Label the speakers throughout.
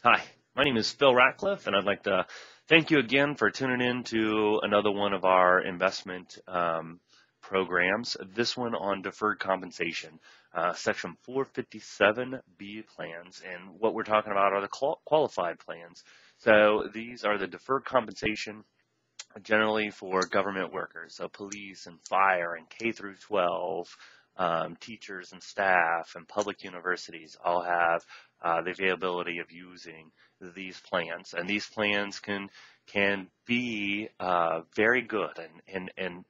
Speaker 1: Hi, my name is Phil Ratcliff, and I'd like to thank you again for tuning in to another one of our investment programs, this one on deferred compensation, Section 457b plans. And what we're talking about are the qualified plans. So these are the deferred compensation generally for government workers, so police and fire and K through 12, teachers and staff and public universities all have the availability of using these plans, and these plans can be very good. And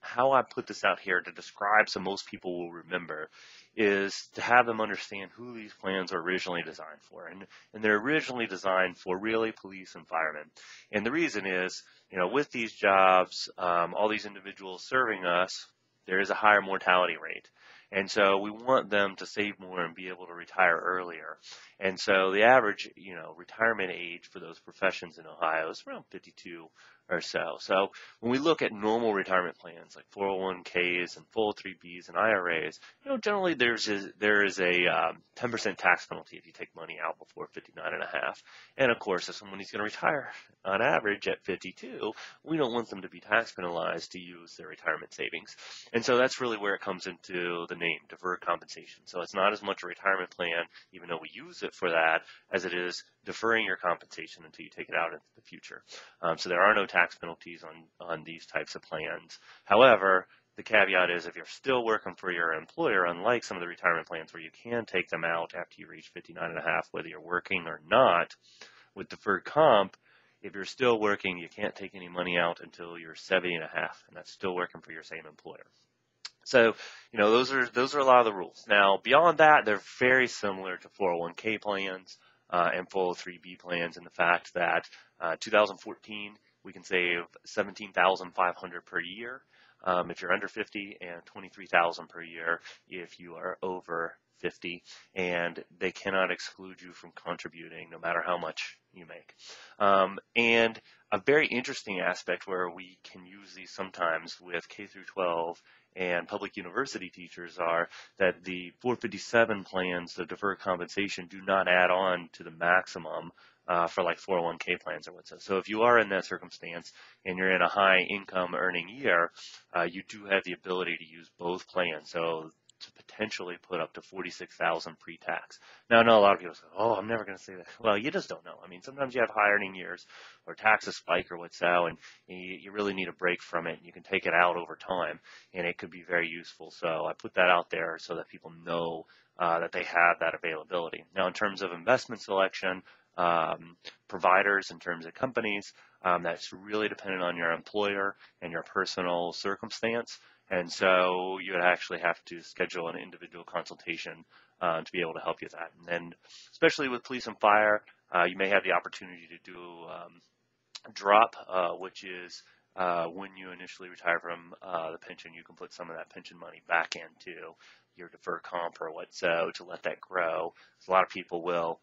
Speaker 1: how I put this out here to describe so most people will remember is to have them understand who these plans are originally designed for, and they're originally designed for really police and firemen. And the reason is, with these jobs, all these individuals serving us, there is a higher mortality rate. And so we want them to save more and be able to retire earlier. And so the average, retirement age for those professions in Ohio is around 52 or so. So when we look at normal retirement plans like 401ks and 403bs and IRAs, generally there is a 10% tax penalty if you take money out before 59 and a half. And of course, if somebody's going to retire on average at 52, we don't want them to be tax penalized to use their retirement savings. And so that's really where it comes into the name, deferred compensation. So it's not as much a retirement plan, even though we use it for that, as it is deferring your compensation until you take it out into the future. So there are no tax penalties on these types of plans. However, the caveat is if you're still working for your employer, unlike some of the retirement plans where you can take them out after you reach 59 and a half, whether you're working or not, with deferred comp, if you're still working, you can't take any money out until you're 70 and a half, and that's still working for your same employer. So, those are a lot of the rules. Now, beyond that, they're very similar to 401k plans and 403b plans in the fact that 2014, we can save $17,500 per year if you're under 50, and $23,000 per year if you are over 50, and they cannot exclude you from contributing no matter how much you make. And a very interesting aspect where we can use these sometimes with K through 12 and public university teachers are that the 457 plans, the deferred compensation, do not add on to the maximum for like 401k plans or what's. So if you are in that circumstance and you're in a high income earning year, you do have the ability to use both plans. So to potentially put up to $46,000 pre-tax. Now, I know a lot of people say, "Oh, I'm never going to say that." Well, you just don't know. I mean, sometimes you have high earning years or taxes spike or what's so, and you really need a break from it. And you can take it out over time, and it could be very useful. So I put that out there so that people know that they have that availability. Now, in terms of investment selection, providers, in terms of companies, that's really dependent on your employer and your personal circumstance. And so you would actually have to schedule an individual consultation to be able to help you with that. And then, especially with police and fire, you may have the opportunity to do a drop, which is when you initially retire from the pension, you can put some of that pension money back into your deferred comp or what so to let that grow. So a lot of people will,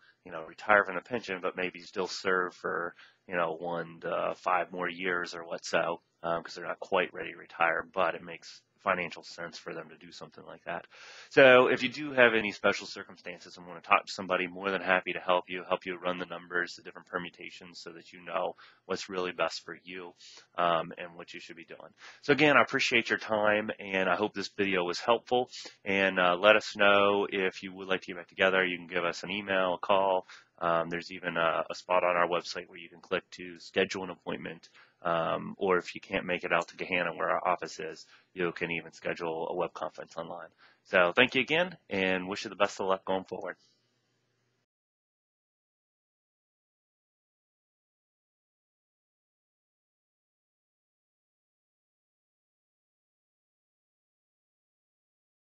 Speaker 1: retire from the pension, but maybe still serve for, 1 to 5 more years or what so, because they're not quite ready to retire, but it makes financial sense for them to do something like that. So if you do have any special circumstances and want to talk to somebody, more than happy to help you run the numbers, the different permutations, so that you know what's really best for you and what you should be doing. So again, I appreciate your time, and I hope this video was helpful. And let us know if you would like to get back together. You can give us an email, a call. There's even a spot on our website where you can click to schedule an appointment. Or if you can't make it out to Gahanna, where our office is, you can even schedule a web conference online. So thank you again, and wish you the best of luck going forward.